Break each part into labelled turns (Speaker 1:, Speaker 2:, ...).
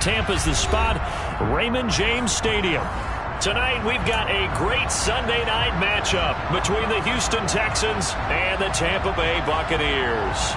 Speaker 1: Tampa's the spot, Raymond James Stadium. Tonight we've got a great Sunday night matchup between the Houston Texans and the Tampa Bay Buccaneers.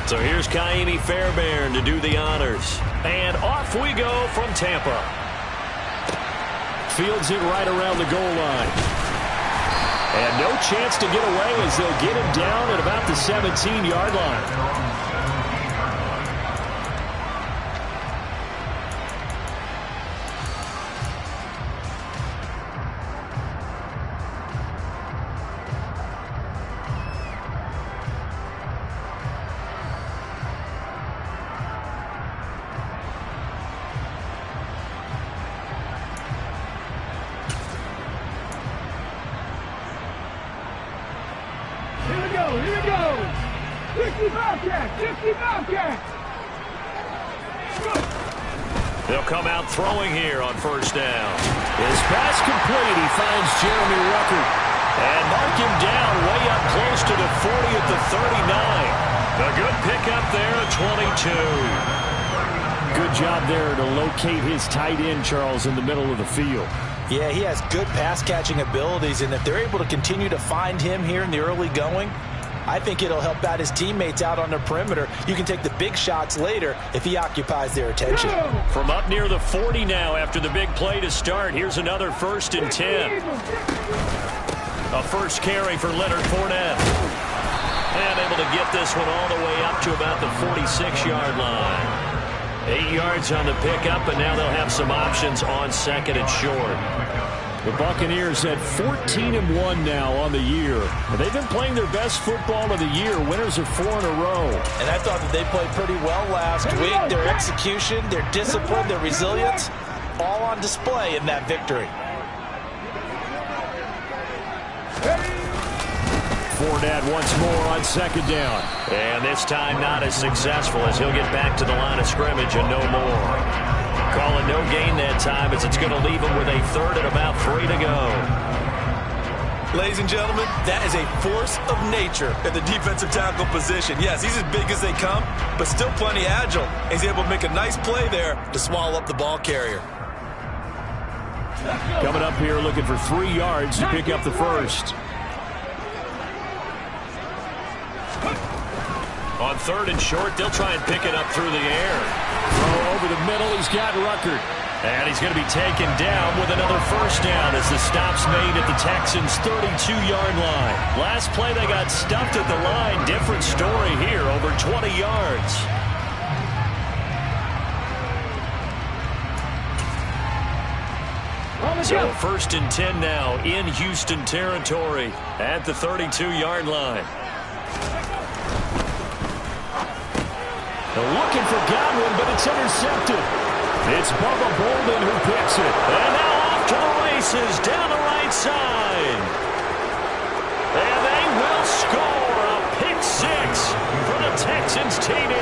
Speaker 1: So here's Kaimi Fairbairn to do the honors. And off we go from Tampa. Fields it right around the goal line. And no chance to get away as they'll get him down at about the 17-yard line. They'll come out throwing here on first down. His pass complete. He finds Jeremy Ruckert. And mark him down way up close to the 40 at the 39. A good pickup there at 22. Good job there to locate his tight end, Charles, in the middle of the field.
Speaker 2: Yeah, he has good pass-catching abilities, and if they're able to continue to find him here in the early going, I think it'll help out his teammates out on the perimeter. You can take the big shots later if he occupies their attention.
Speaker 1: From up near the 40 now after the big play to start. Here's another 1st and 10. A first carry for Leonard Fournette. And able to get this one all the way up to about the 46-yard line. 8 yards on the pickup, and now they'll have some options on 2nd and short. The Buccaneers at 14-1 now on the year. They've been playing their best football of the year. Winners of 4 in a row.
Speaker 2: And I thought that they played pretty well last week. Their execution, their discipline, their resilience, all on display in that victory.
Speaker 1: Fournette once more on 2nd down. And this time not as successful as he'll get back to the line of scrimmage and no more. Calling no gain that time as it's going to leave him with a 3rd and about 3 to go.
Speaker 3: Ladies and gentlemen, that is a force of nature at the defensive tackle position. Yes, he's as big as they come, but still plenty agile. He's able to make a nice play there to swallow up the ball carrier.
Speaker 1: Coming up here looking for 3 yards to pick up the first. On 3rd and short, they'll try and pick it up through the air. Throw over the middle, he's got Ruckert. And he's going to be taken down with another 1st down as the stop's made at the Texans' 32-yard line. Last play, they got stuffed at the line. Different story here, over 20 yards. So 1st and 10 now in Houston territory at the 32-yard line. They're looking for Godwin, but it's intercepted. It's Bubba Bolden who picks it. And now off to the races down the right side. And they will score a pick-6 for the Texans TD.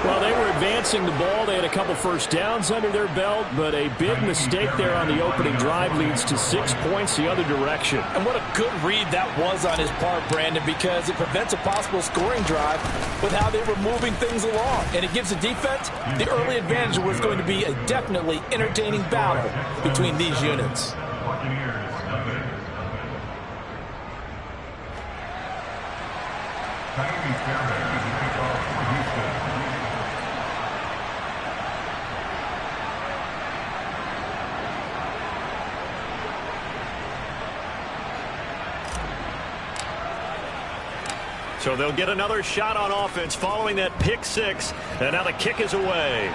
Speaker 1: Well, they were advancing the ball. They had a couple 1st downs under their belt, but a big mistake there on the opening drive leads to 6 points the other direction.
Speaker 2: And what a good read that was on his part, Brandon, because it prevents a possible scoring drive with how they were moving things along. And it gives the defense the early advantage of what's going to be a definitely entertaining battle between these units.
Speaker 1: So they'll get another shot on offense following that pick-6. And now the kick is away.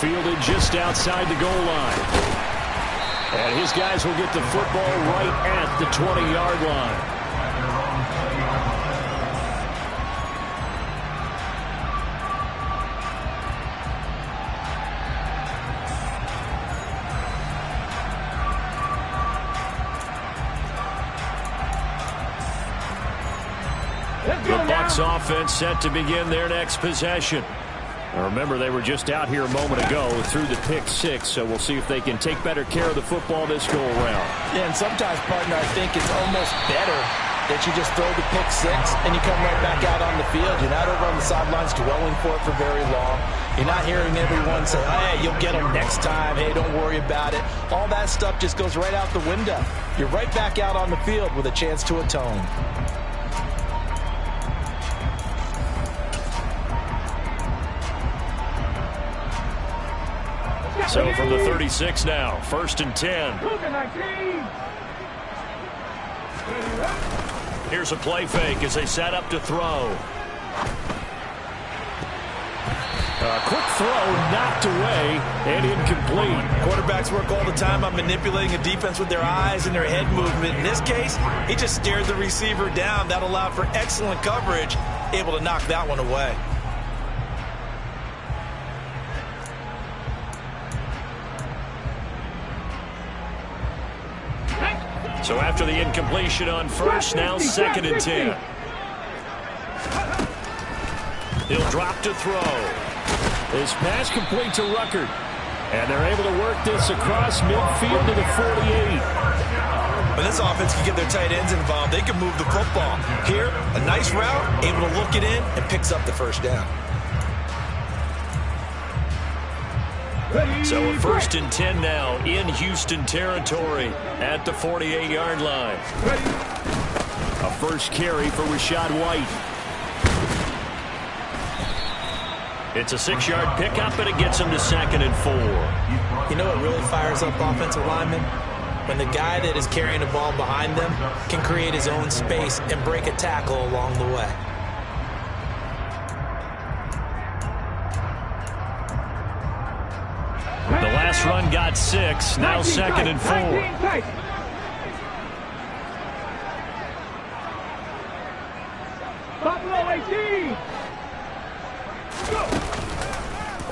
Speaker 1: Fielded just outside the goal line. And his guys will get the football right at the 20-yard line. Bucs offense set to begin their next possession. Now remember, they were just out here a moment ago through the pick six, so we'll see if they can take better care of the football this go-around.
Speaker 2: Yeah, and sometimes, partner, I think it's almost better that you just throw the pick six and you come right back out on the field. You're not over on the sidelines dwelling for it for very long. You're not hearing everyone say, hey, you'll get them next time. Hey, don't worry about it. All that stuff just goes right out the window. You're right back out on the field with a chance to atone.
Speaker 1: So from the 36 now, 1st and 10. Here's a play fake as they set up to throw. Quick throw knocked away and incomplete.
Speaker 3: Quarterbacks work all the time on manipulating a defense with their eyes and their head movement. In this case, he just stared the receiver down. That allowed for excellent coverage, able to knock that one away.
Speaker 1: So after the incompletion on first, now 2nd and 10. He'll drop to throw. His pass complete to Ruckert. And they're able to work this across midfield to the 48.
Speaker 3: When this offense can get their tight ends involved, they can move the football. Here, a nice route, able to look it in, and picks up the first down.
Speaker 1: So a 1st and 10 now in Houston territory at the 48-yard line. A first carry for Rachaad White. It's a 6-yard pickup, and it gets him to 2nd and 4.
Speaker 3: You know what really fires up offensive linemen? When the guy that is carrying the ball behind them can create his own space and break a tackle along the way.
Speaker 1: The last run got 6, now 2nd and 4.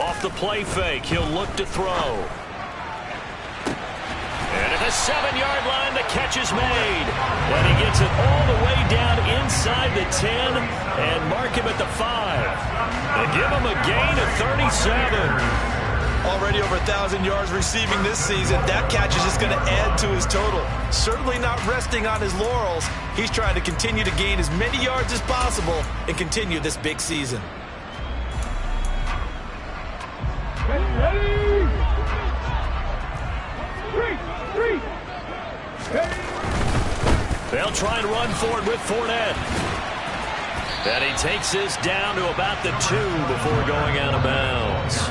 Speaker 1: Off the play fake, he'll look to throw. And at the 7-yard line, the catch is made. And he gets it all the way down inside the 10 and mark him at the 5. They give him a gain of 37.
Speaker 3: Already over 1,000 yards receiving this season. That catch is just going to add to his total. Certainly not resting on his laurels. He's trying to continue to gain as many yards as possible and continue this big season.
Speaker 4: Ready. Three.
Speaker 1: They'll try and run forward with Fournette. And he takes this down to about the 2 before going out of bounds.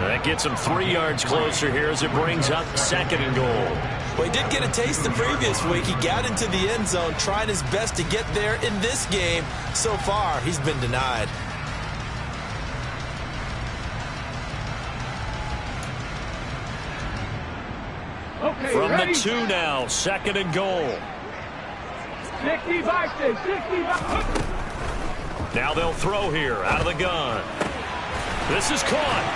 Speaker 1: That gets him 3 yards closer here as it brings up 2nd and goal.
Speaker 3: Well, he did get a taste the previous week. He got into the end zone, trying his best to get there in this game. So far, he's been denied.
Speaker 4: Okay,
Speaker 1: from
Speaker 4: ready?
Speaker 1: the 2 now, 2nd and goal.
Speaker 4: 65.
Speaker 1: Now they'll throw here out of the gun. This is caught.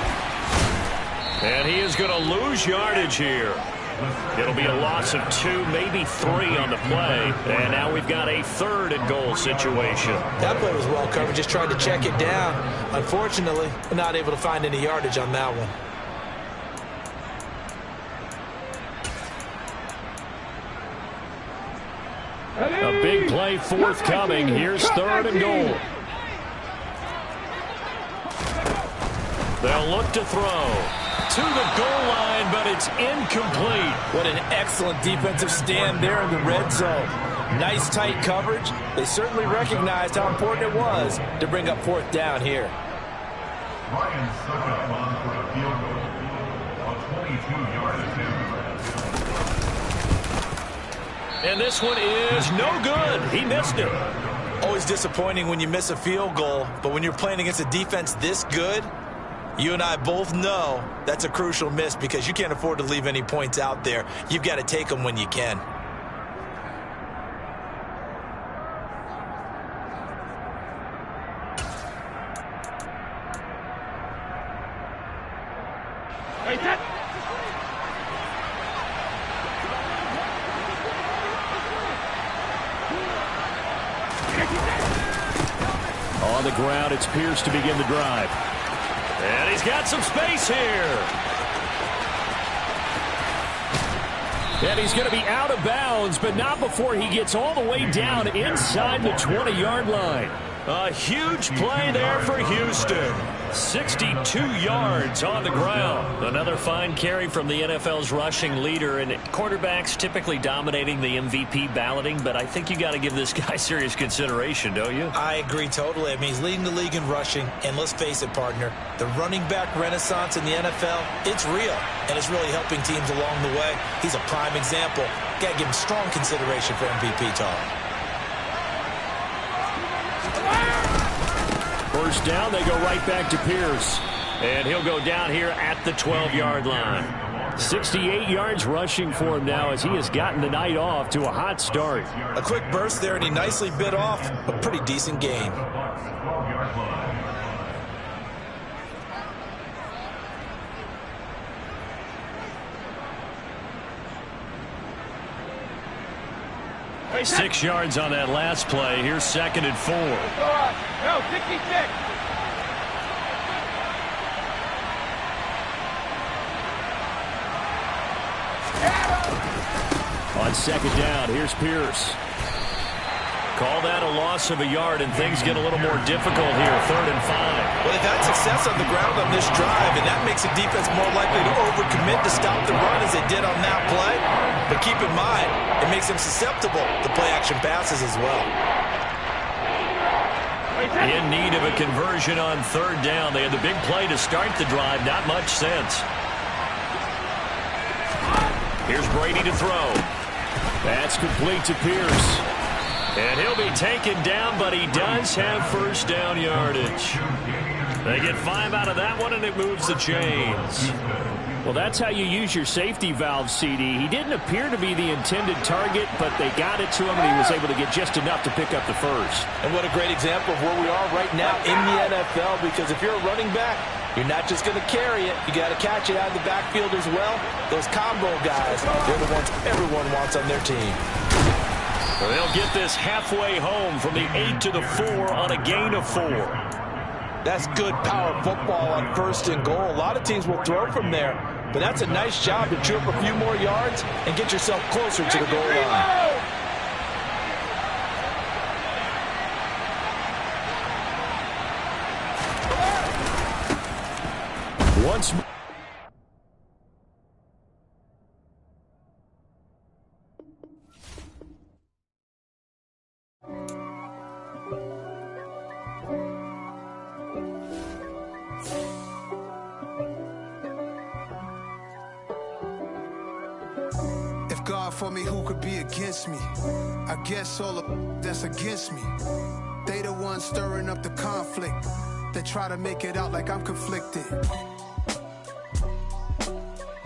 Speaker 1: And he is going to lose yardage here. It'll be a loss of 2, maybe 3 on the play. And now we've got a 3rd and goal situation.
Speaker 3: That play was well covered. Just tried to check it down. Unfortunately, not able to find any yardage on that one.
Speaker 1: A big play forthcoming. Here's 3rd and goal. They'll look to throw to the goal line, but it's incomplete.
Speaker 2: What an excellent defensive stand there in the red zone. Nice tight coverage. They certainly recognized how important it was to bring up 4th down here.
Speaker 4: Ryan stuck up on for a field goal on 22-yard attempt.
Speaker 1: And this one is no good. He missed it.
Speaker 3: Always disappointing when you miss a field goal, but when you're playing against a defense this good, you and I both know that's a crucial miss because you can't afford to leave any points out there. You've got to take them when you can.
Speaker 1: On the ground, it's Pierce to begin the drive. And he's got some space here. And he's going to be out of bounds, but not before he gets all the way down inside the 20-yard line. A huge play there for Houston. 62 yards on the ground. Another fine carry from the NFL's rushing leader, and quarterbacks typically dominating the MVP balloting, but I think you got to give this guy serious consideration, don't you?
Speaker 2: I agree totally. I mean, he's leading the league in rushing, and let's face it, partner, the running back renaissance in the NFL, it's real, and it's really helping teams along the way. He's a prime example. Got to give him strong consideration for MVP talk.
Speaker 1: First down, they go right back to Pierce. And he'll go down here at the 12-yard line. 68 yards rushing for him now as he has gotten the night off to a hot start.
Speaker 3: A quick burst there, and he nicely bit off a pretty decent gain.
Speaker 1: Hey, 6 yards on that last play. Here's 2nd and 4.
Speaker 5: No, 66.
Speaker 1: On 2nd down, here's Pierce. Call that a loss of a yard, and things get a little more difficult here. 3rd and 5.
Speaker 3: Well, they've had success on the ground on this drive, and that makes the defense more likely to overcommit to stop the run as they did on that play. But keep in mind, it makes them susceptible to play-action passes as well.
Speaker 1: In need of a conversion on 3rd down. They had the big play to start the drive. Not much sense. Here's Brady to throw. That's complete to Pierce. And he'll be taken down, but he does have first down yardage. They get 5 out of that one, and it moves the chains. Well, that's how you use your safety valve, CD. He didn't appear to be the intended target, but they got it to him, and he was able to get just enough to pick up the first.
Speaker 2: And what a great example of where we are right now in the NFL, because if you're a running back, you're not just going to carry it. You got to catch it out of the backfield as well. Those combo guys, they're the ones everyone wants on their team.
Speaker 1: Well, they'll get this halfway home from the 8 to the 4 on a gain of 4.
Speaker 2: That's good power football on 1st and goal. A lot of teams will throw from there, but that's a nice job to chew up a few more yards and get yourself closer to the goal line.
Speaker 1: Once more.
Speaker 6: For me, who could be against me? I guess all of that's against me. They the ones stirring up the conflict. They try to make it out like I'm conflicted.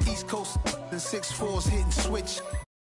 Speaker 6: East Coast and 6'4s hitting switch.